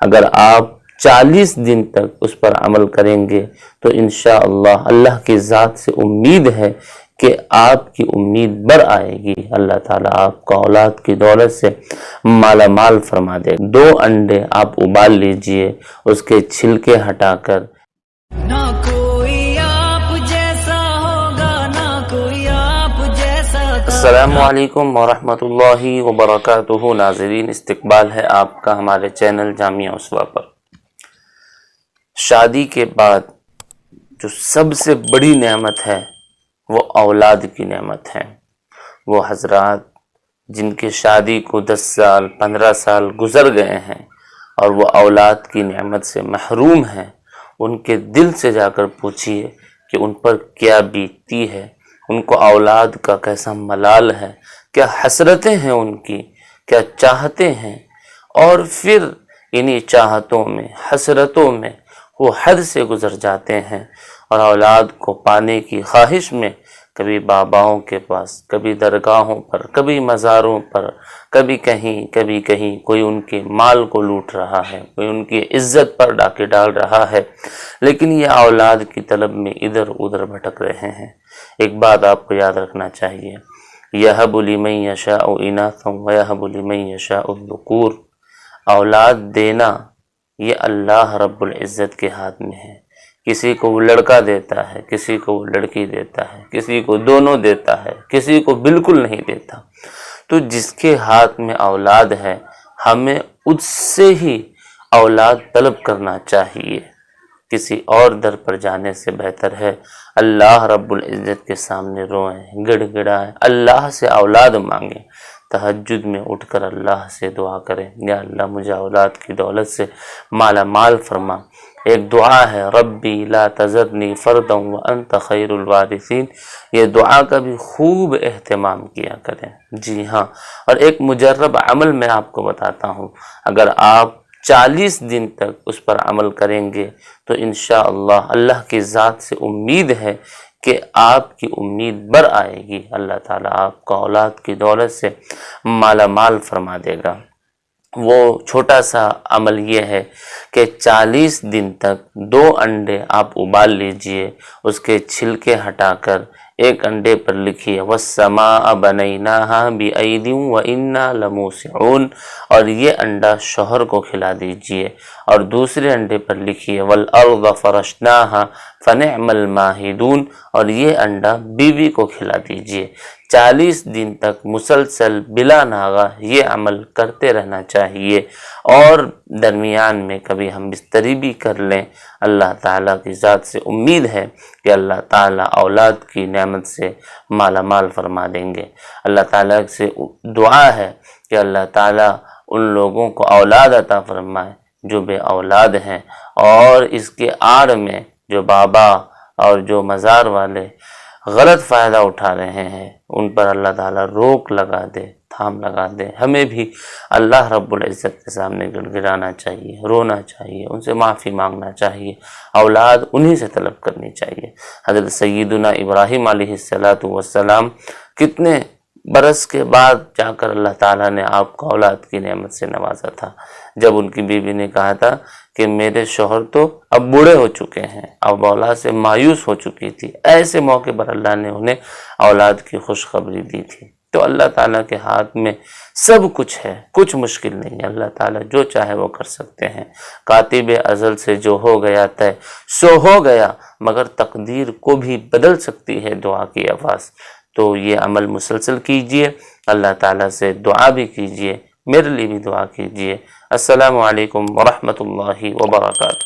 اگر آپ 40 دن تک اس پر عمل کریں گے تو انشاءاللہ اللہ کی ذات سے امید ہے کہ آپ کی امید بر آئے گی، اللہ تعالیٰ آپ کو اولاد کی دولت سے مالا مال فرما دے گا۔ 2 انڈے آپ ابال لیجئے، اس کے چھلکے ہٹا کر نہ کوئی آپ جیسا ہوگا، نہ کوئی آپ جیسا۔ السلام علیکم ورحمۃ اللہ وبرکاتہ۔ ناظرین، استقبال ہے آپ کا ہمارے چینل جامعہ اسوہ پر۔ شادی کے بعد جو سب سے بڑی نعمت ہے وہ اولاد کی نعمت ہے۔ وہ حضرات جن کی شادی کو 10 سال 15 سال گزر گئے ہیں اور وہ اولاد کی نعمت سے محروم ہیں، ان کے دل سے جا کر پوچھئے کہ ان پر کیا بیتتی ہے، ان کو اولاد کا کیسا ملال ہے، کیا حسرتیں ہیں ان کی، کیا چاہتے ہیں، اور پھر انہی چاہتوں میں حسرتوں میں وہ حد سے گزر جاتے ہیں اور اولاد کو پانے کی خواہش میں کبھی باباؤں کے پاس، کبھی درگاہوں پر، کبھی مزاروں پر، کبھی کہیں کوئی ان کے مال کو لوٹ رہا ہے، کوئی ان کی عزت پر ڈاکے ڈال رہا ہے، لیکن یہ اولاد کی طلب میں ادھر ادھر بھٹک رہے ہیں۔ ایک بات آپ کو یاد رکھنا چاہیے، یَهَبُ لِمَن یَشَاءُ إِنَاثًا وَيَهَبُ لِمَن یَشَاءُ الذُّکُورَ۔ اولاد دینا یہ اللہ رب العزت کے ہاتھ میں ہے۔ کسی کو وہ لڑکا دیتا ہے، کسی کو وہ لڑکی دیتا ہے، کسی کو دونوں دیتا ہے، کسی کو بالکل نہیں دیتا۔ تو جس کے ہاتھ میں اولاد ہے ہمیں اس سے ہی اولاد طلب کرنا چاہیے، کسی اور در پر جانے سے بہتر ہے اللہ رب العزت کے سامنے روئیں، گڑ گڑائیں، اللہ سے اولاد مانگیں، تہجد میں اٹھ کر اللہ سے دعا کریں، یا اللہ مجھے اولاد کی دولت سے مالا مال فرما۔ ایک دعا ہے، ربی لا تذرنی فردا وانت خیر الوارثین، یہ دعا کا بھی خوب اہتمام کیا کریں۔ جی ہاں، اور ایک مجرب عمل میں آپ کو بتاتا ہوں، اگر آپ 40 دن تک اس پر عمل کریں گے تو انشاءاللہ اللہ کی ذات سے امید ہے کہ آپ کی امید بر آئے گی، اللہ تعالیٰ آپ کو اولاد کی دولت سے مالا مال فرما دے گا۔ وہ چھوٹا سا عمل یہ ہے کہ 40 دن تک 2 انڈے آپ ابال لیجئے، اس کے چھلکے ہٹا کر ایک انڈے پر لکھیے وَالسَّمَاءَ بَنَيْنَاهَا بِأَيْدٍ وَإِنَّا لَمُوسِعُونَ، اور یہ انڈا شوہر کو کھلا دیجئے، اور دوسرے انڈے پر لکھیے وَالْأَرْضَ فَرَشْنَاهَا فَنِعْمَ الْمَاهِدُونَ، اور یہ انڈا بیوی کو کھلا دیجئے۔ 40 دن تک مسلسل بلا ناغہ یہ عمل کرتے رہنا چاہیے، اور درمیان میں کبھی ہم بستری بھی کر لیں۔ اللہ تعالیٰ کی ذات سے امید ہے کہ اللہ تعالیٰ اولاد کی نعمت سے مالا مال فرما دیں گے۔ اللہ تعالیٰ سے دعا ہے کہ اللہ تعالیٰ ان لوگوں کو اولاد عطا فرمائے جو بے اولاد ہیں، اور اس کے آڑ میں جو بابا اور جو مزار والے غلط فائدہ اٹھا رہے ہیں ان پر اللہ تعالیٰ روک لگا دے، تھام لگا دے۔ ہمیں بھی اللہ رب العزت کے سامنے گڑ گڑانا چاہیے، رونا چاہیے، ان سے معافی مانگنا چاہیے، اولاد انہی سے طلب کرنی چاہیے۔ حضرت سیدنا ابراہیم علیہ السلام کتنے برس کے بعد جا کر اللہ تعالیٰ نے آپ کو اولاد کی نعمت سے نوازا تھا، جب ان کی بیوی نے کہا تھا کہ میرے شوہر تو اب بوڑھے ہو چکے ہیں، اب اولاد سے مایوس ہو چکی تھی، ایسے موقع پر اللہ نے انہیں اولاد کی خوشخبری دی تھی۔ تو اللہ تعالیٰ کے ہاتھ میں سب کچھ ہے، کچھ مشکل نہیں ہے، اللہ تعالیٰ جو چاہے وہ کر سکتے ہیں۔ کاتب ازل سے جو ہو گیا طے سو ہو گیا، مگر تقدیر کو بھی بدل سکتی ہے دعا کی آواز۔ تو یہ عمل مسلسل کیجئے، اللہ تعالیٰ سے دعا بھی کیجئے، میرے لیے بھی دعا کیجئے۔ السلام علیکم ورحمۃ اللہ وبرکاتہ۔